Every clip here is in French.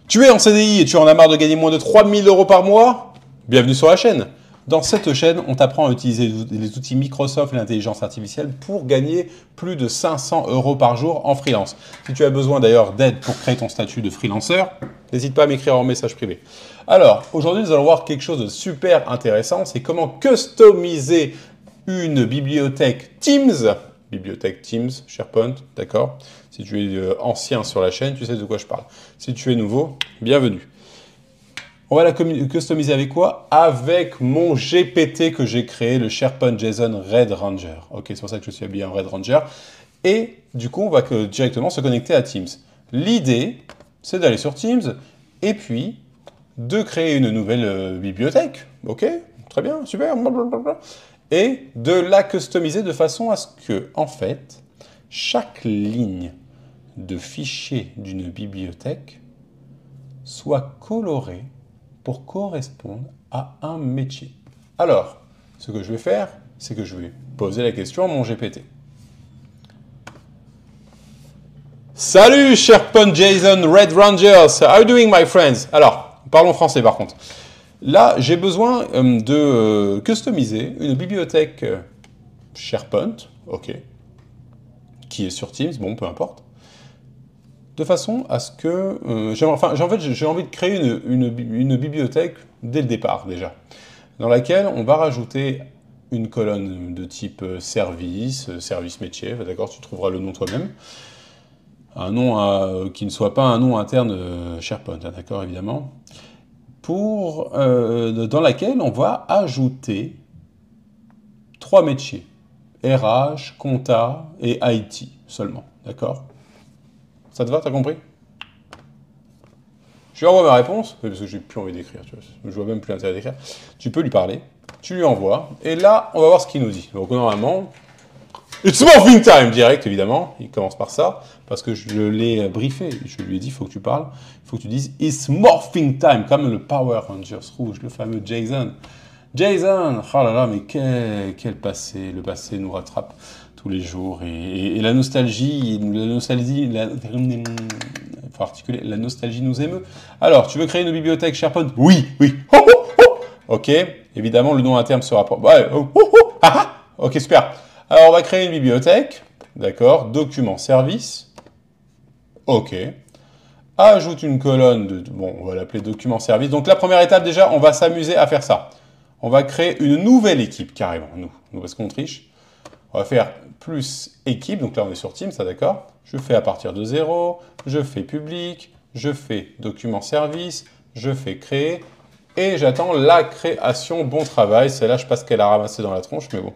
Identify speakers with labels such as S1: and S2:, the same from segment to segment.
S1: Tu es en CDI et tu en as marre de gagner moins de 3000 € par mois? Bienvenue sur la chaîne. Dans cette chaîne, on t'apprend à utiliser les outils Microsoft et l'intelligence artificielle pour gagner plus de 500 € par jour en freelance. Si tu as besoin d'ailleurs d'aide pour créer ton statut de freelanceur, n'hésite pas à m'écrire en message privé. Alors, aujourd'hui, nous allons voir quelque chose de super intéressant, c'est comment customiser une bibliothèque Teams. Bibliothèque Teams, SharePoint, d'accord? Si tu es ancien sur la chaîne, tu sais de quoi je parle. Si tu es nouveau, bienvenue. On va la customiser avec quoi? Avec mon GPT que j'ai créé, le SharePoint JSON Red Ranger. Ok, c'est pour ça que je suis habillé en Red Ranger. Et du coup, on va directement se connecter à Teams. L'idée, c'est d'aller sur Teams et puis de créer une nouvelle bibliothèque. Ok, très bien, super. Et de la customiser de façon à ce que, en fait, chaque ligne de fichier d'une bibliothèque soit colorée pour correspondre à un métier. Alors, ce que je vais faire, c'est que je vais poser la question à mon GPT. Salut SharePoint JSON Red Rangers, how are you doing my friends? Alors, parlons français par contre. Là, j'ai besoin de customiser une bibliothèque SharePoint, ok, qui est sur Teams, bon, peu importe, de façon à ce que... j'ai envie de créer une bibliothèque dès le départ, déjà, dans laquelle on va rajouter une colonne de type service métier, d'accord, tu trouveras le nom toi-même, un nom qui ne soit pas un nom interne SharePoint, hein, d'accord, évidemment, dans laquelle on va ajouter 3 métiers, RH, compta et IT seulement, d'accord? Ça te va, t'as compris? Je lui envoie ma réponse, parce que j'ai plus envie d'écrire, tu vois, je vois même plus l'intérêt d'écrire. Tu peux lui parler, tu lui envoies, et là, on va voir ce qu'il nous dit. Donc normalement, it's morphing time direct, évidemment, il commence par ça, parce que je l'ai briefé, je lui ai dit, il faut que tu parles, il faut que tu dises it's morphing time, comme le Power Rangers rouge, le fameux Jason. Jason, oh là là, mais quel passé, le passé nous rattrape tous les jours, et la nostalgie faut articuler, la nostalgie nous émeut. Alors, tu veux créer une bibliothèque SharePoint? Oui, oui. Oh, oh, oh. Ok, évidemment, le nom à terme sera... Ouais, oh, oh, oh. Ah, ah. Ok, super. Alors, on va créer une bibliothèque. D'accord, document service. Ok. Ajoute une colonne de... Bon, on va l'appeler document service. Donc, la première étape, déjà, on va s'amuser à faire ça. On va créer une nouvelle équipe, carrément, nous parce qu'on triche. On va faire plus équipe, donc là on est sur Teams, ça d'accord. Je fais à partir de 0, je fais public, je fais document service, je fais créer, et j'attends la création, bon travail. Celle-là, je pense qu'elle a ramassé dans la tronche, mais bon.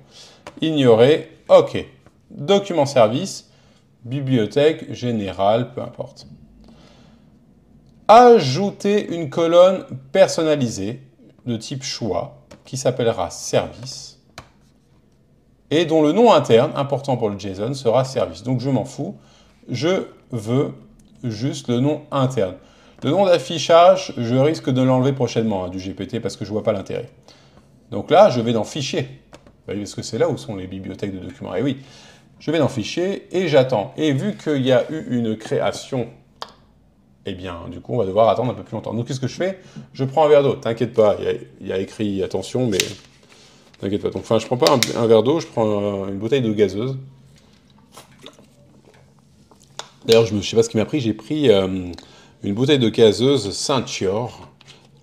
S1: Ignorer, ok. Document service, bibliothèque, générale, peu importe. Ajouter une colonne personnalisée de type choix, qui s'appellera service, et dont le nom interne, important pour le JSON, sera service. Donc je m'en fous, je veux juste le nom interne. Le nom d'affichage, je risque de l'enlever prochainement du GPT parce que je ne vois pas l'intérêt. Donc là, je vais dans Fichier, parce que c'est là où sont les bibliothèques de documents. Et oui, je vais dans Fichier et j'attends. Et vu qu'il y a eu une création, eh bien, du coup, on va devoir attendre un peu plus longtemps. Donc qu'est-ce que je fais? Je prends un verre d'eau, t'inquiète pas, il y a écrit attention, mais... T'inquiète pas. Donc, enfin, je prends pas un verre d'eau, je prends une bouteille d'eau gazeuse. D'ailleurs, je sais pas ce qui m'a pris. J'ai pris une bouteille de gazeuse Saint-Chior.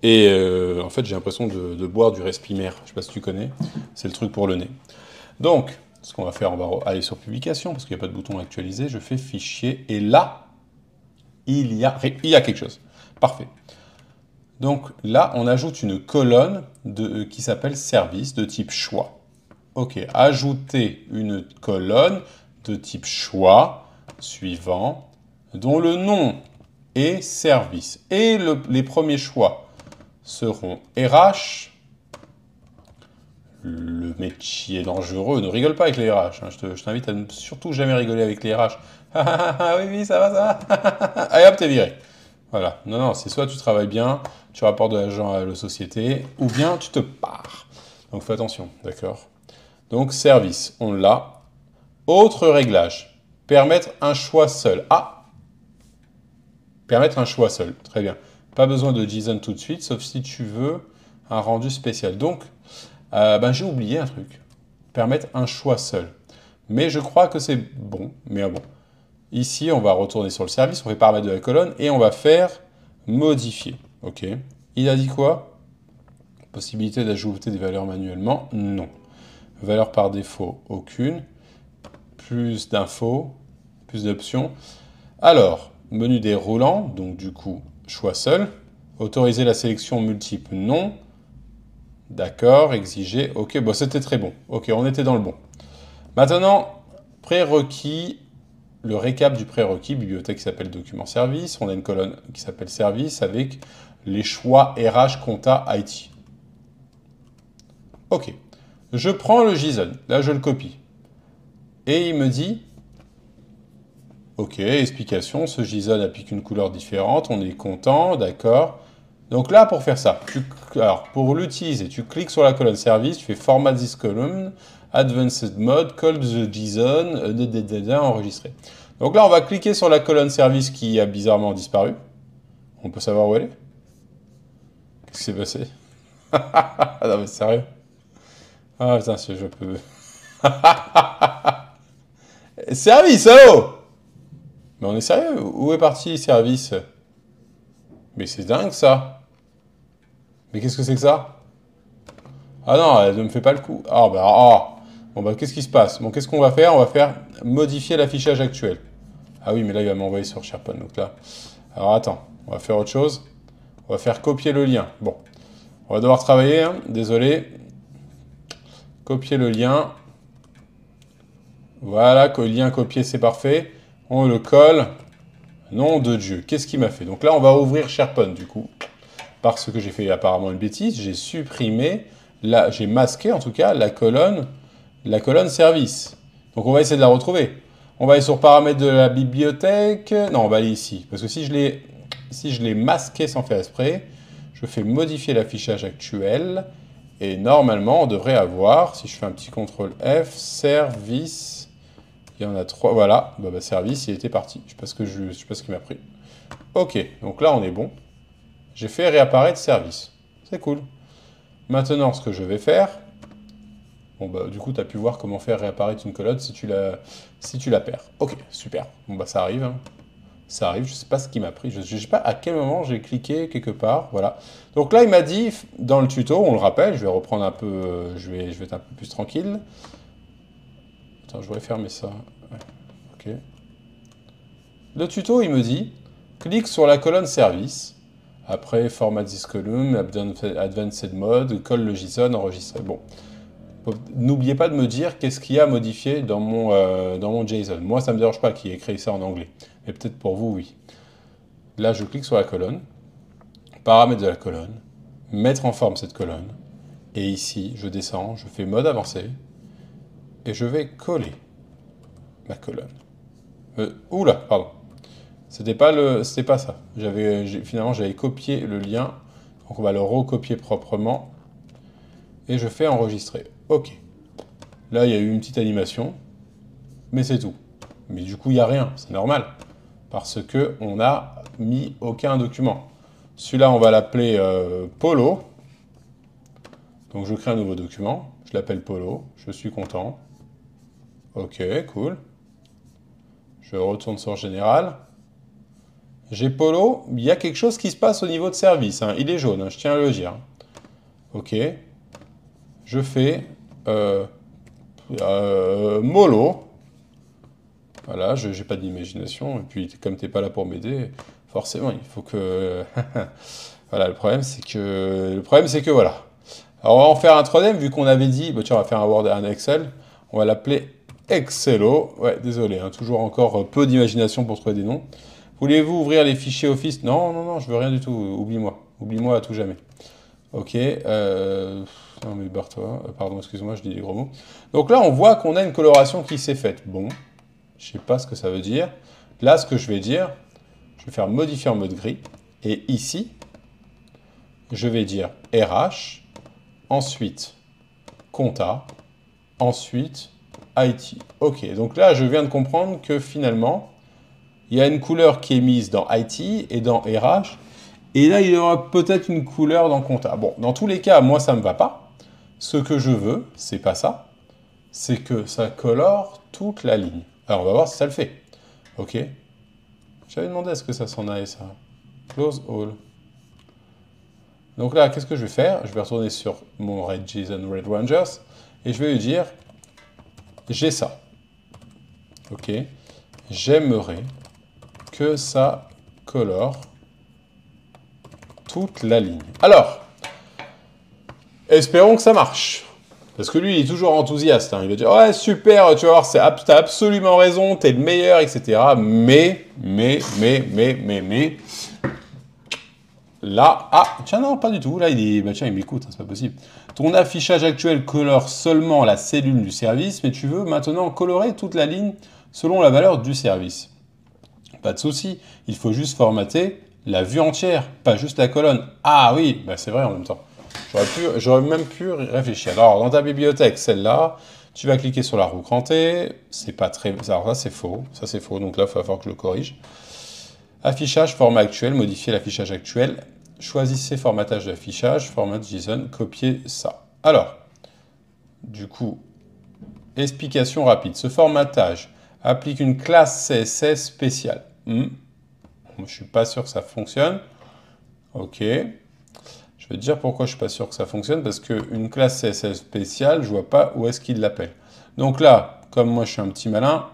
S1: Et en fait, j'ai l'impression de boire du Respimer. Je sais pas si tu connais. C'est le truc pour le nez. Donc, ce qu'on va faire, on va aller sur Publication, parce qu'il n'y a pas de bouton actualisé. Je fais Fichier. Et là, il y a quelque chose. Parfait. Donc là, on ajoute une colonne qui s'appelle service de type choix. Ok, ajouter une colonne de type choix suivant, dont le nom est service. Et les premiers choix seront RH, le métier dangereux. Ne rigole pas avec les RH. Hein. Je t'invite à ne surtout jamais rigoler avec les RH. Oui, oui, ça va, ça va. Allez hop, t'es viré. Voilà, non, c'est soit tu travailles bien, tu rapportes de l'argent à la société, ou bien tu te pars. Donc fais attention, d'accord? Donc service, on l'a. Autre réglage, permettre un choix seul. Ah! Permettre un choix seul, très bien. pas besoin de JSON tout de suite, sauf si tu veux un rendu spécial. Donc, j'ai oublié un truc. Permettre un choix seul. Mais je crois que c'est bon. Mais bon. Ici, on va retourner sur le service, on fait paramètres de la colonne et on va faire modifier. OK. Il a dit quoi? Possibilité d'ajouter des valeurs manuellement? Non. Valeur par défaut? Aucune. Plus d'infos, plus d'options. Alors, menu déroulant, donc du coup, choix seul. Autoriser la sélection multiple? Non. D'accord, exiger. OK, bon, c'était très bon. OK, on était dans le bon. Maintenant, prérequis. Le récap du prérequis, bibliothèque qui s'appelle document service. On a une colonne qui s'appelle service avec les choix RH, compta, IT. OK. Je prends le JSON. Là, je le copie. Et il me dit, OK, explication, ce JSON applique une couleur différente. On est content, d'accord. Donc là, pour faire ça, alors pour l'utiliser, tu cliques sur la colonne service, tu fais format this column, advanced mode, call the JSON, enregistré. Donc là, on va cliquer sur la colonne service qui a bizarrement disparu. On peut savoir où elle est? Qu'est-ce qui s'est passé? Non mais sérieux? Ah putain, si je peux... Service, allô? Mais on est sérieux? Où est parti service? Mais c'est dingue ça! Mais qu'est-ce que c'est que ça? Ah non, elle ne me fait pas le coup. Ah bah, Bon bah, qu'est-ce qui se passe? Bon, qu'est-ce qu'on va faire? On va faire modifier l'affichage actuel. Ah oui, mais là, il va m'envoyer sur SharePoint. Donc là, alors attends, on va faire autre chose. On va faire copier le lien. Bon, on va devoir travailler, hein, désolé. Copier le lien. Voilà, le lien copié, c'est parfait. On le colle. Nom de Dieu, qu'est-ce qu'il m'a fait? Donc là, on va ouvrir SharePoint, du coup. Parce que j'ai fait apparemment une bêtise, j'ai supprimé, j'ai masqué en tout cas la colonne service. Donc on va essayer de la retrouver. On va aller sur paramètres de la bibliothèque. Non, on va aller ici. Parce que si je l'ai masqué sans faire exprès, je fais modifier l'affichage actuel. Et normalement, on devrait avoir, si je fais un petit CTRL F, service. Il y en a 3, voilà. Service, il était parti. Je ne sais pas ce qu'il m'a pris. OK, donc là, on est bon. J'ai fait réapparaître service. C'est cool. Maintenant, ce que je vais faire... Bon, du coup, tu as pu voir comment faire réapparaître une colonne si tu la perds. OK, super. Bon, ça arrive. Hein. Ça arrive. Je ne sais pas ce qui m'a pris. Je ne sais pas à quel moment j'ai cliqué quelque part. Voilà. Donc là, il m'a dit, dans le tuto, on le rappelle, je vais reprendre un peu... je vais être un peu plus tranquille. Attends, je voudrais fermer ça. OK. Le tuto, il me dit, clique sur la colonne service. Après, format this column, advanced mode, colle le JSON, enregistré. Bon. N'oubliez pas de me dire qu'est-ce qu'il y a à modifier dans mon JSON. Moi, ça ne me dérange pas qu'il ait écrit ça en anglais. Mais peut-être pour vous, oui. Là, je clique sur la colonne. Paramètres de la colonne. Mettre en forme cette colonne. Et ici, je descends, je fais mode avancé. Et je vais coller ma colonne. Oula, pardon. C'était pas ça. Finalement, j'avais copié le lien. Donc, on va le recopier proprement. Et je fais enregistrer. OK. Là, il y a eu une petite animation. Mais c'est tout. Mais du coup, il n'y a rien. C'est normal. Parce qu'on n'a mis aucun document. Celui-là, on va l'appeler Polo. Donc, je crée un nouveau document. Je l'appelle Polo. Je suis content. OK, cool. Je retourne sur Général. J'ai Polo, il y a quelque chose qui se passe au niveau de service. Hein. Il est jaune, hein, je tiens à le dire. OK. Je fais Molo. Voilà, je n'ai pas d'imagination. Et puis, comme tu n'es pas là pour m'aider, forcément, il faut que... voilà, le problème, c'est que voilà. Alors, on va en faire un troisième, vu qu'on avait dit... Bah, tiens, on va faire un Word et un Excel. On va l'appeler Excelo. Ouais, désolé, hein, toujours encore peu d'imagination pour trouver des noms. Voulez-vous ouvrir les fichiers Office? Non, non, non, je veux rien du tout. Oublie-moi. Oublie-moi à tout jamais. OK. Non, mais barre-toi. Pardon, excuse-moi, je dis des gros mots. Donc là, on voit qu'on a une coloration qui s'est faite. Bon, je ne sais pas ce que ça veut dire. Là, ce que je vais dire, je vais faire modifier en mode gris. Et ici, je vais dire RH, ensuite compta, ensuite IT. OK, donc là, je viens de comprendre que finalement, il y a une couleur qui est mise dans IT et dans RH, Et là, il y aura peut-être une couleur dans Compta. Bon, dans tous les cas, moi, ça ne me va pas. Ce que je veux, c'est pas ça. C'est que ça colore toute la ligne. Alors, on va voir si ça le fait. Ok. J'avais demandé à ce que ça s'en aille, ça. Close all. Donc là, qu'est-ce que je vais faire? Je vais retourner sur mon Red JSON Red Rangers et je vais lui dire, j'ai ça. Ok. J'aimerais que ça colore toute la ligne. Alors, espérons que ça marche. Parce que lui, il est toujours enthousiaste. Hein. Il va dire, ouais, super, tu vas voir, t'as absolument raison, t'es le meilleur, etc. Mais, là, ah, tiens, non, pas du tout. Là, bah, tiens, il m'écoute, hein, c'est pas possible. Ton affichage actuel colore seulement la cellule du service, mais tu veux maintenant colorer toute la ligne selon la valeur du service. Pas de souci, il faut juste formater la vue entière, pas juste la colonne. Ah oui, bah c'est vrai en même temps. J'aurais même pu réfléchir. Alors, dans ta bibliothèque, celle-là, tu vas cliquer sur la roue crantée. C'est pas très... Alors ça, c'est faux. Ça, c'est faux. Donc là, il va falloir que je le corrige. Affichage, format actuel, modifier l'affichage actuel. Choisissez formatage d'affichage, format JSON, copiez ça. Alors, du coup, explication rapide. Ce formatage applique une classe CSS spéciale. Je ne suis pas sûr que ça fonctionne. Ok. Je vais te dire pourquoi je ne suis pas sûr que ça fonctionne. Parce qu'une classe CSS spéciale, je ne vois pas où est-ce qu'il l'appelle. Donc là, comme moi je suis un petit malin,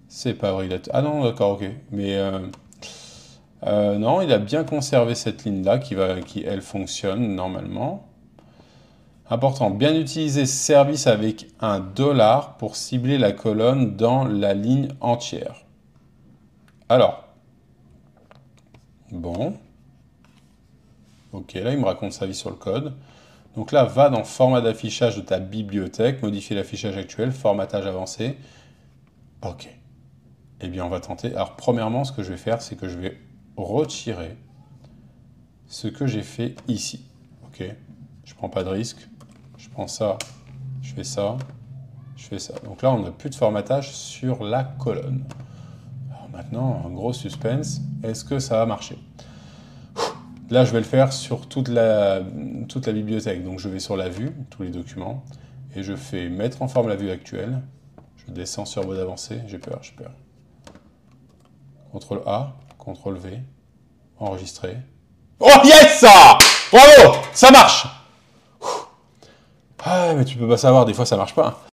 S1: c'est pas vrai. Ah non, d'accord, ok. Mais non, il a bien conservé cette ligne-là qui, elle, fonctionne normalement. Important, bien utiliser service avec un $ pour cibler la colonne dans la ligne entière. Alors, bon. Ok, là, il me raconte sa vie sur le code. Donc là, va dans format d'affichage de ta bibliothèque, modifier l'affichage actuel, formatage avancé. Ok. Eh bien, on va tenter. Alors, premièrement, ce que je vais faire, c'est que je vais retirer ce que j'ai fait ici. Ok. Je prends pas de risque. Je prends ça, je fais ça, je fais ça. Donc là, on n'a plus de formatage sur la colonne. Alors maintenant, un gros suspense. Est-ce que ça va marcher? Là, je vais le faire sur toute la bibliothèque. Donc, je vais sur la vue, tous les documents, et je fais mettre en forme la vue actuelle. Je descends sur mode avancé. J'ai peur. CTRL A, CTRL V, enregistrer. Oh yes! Bravo! Ça marche! Ah, mais tu peux pas savoir, des fois ça marche pas.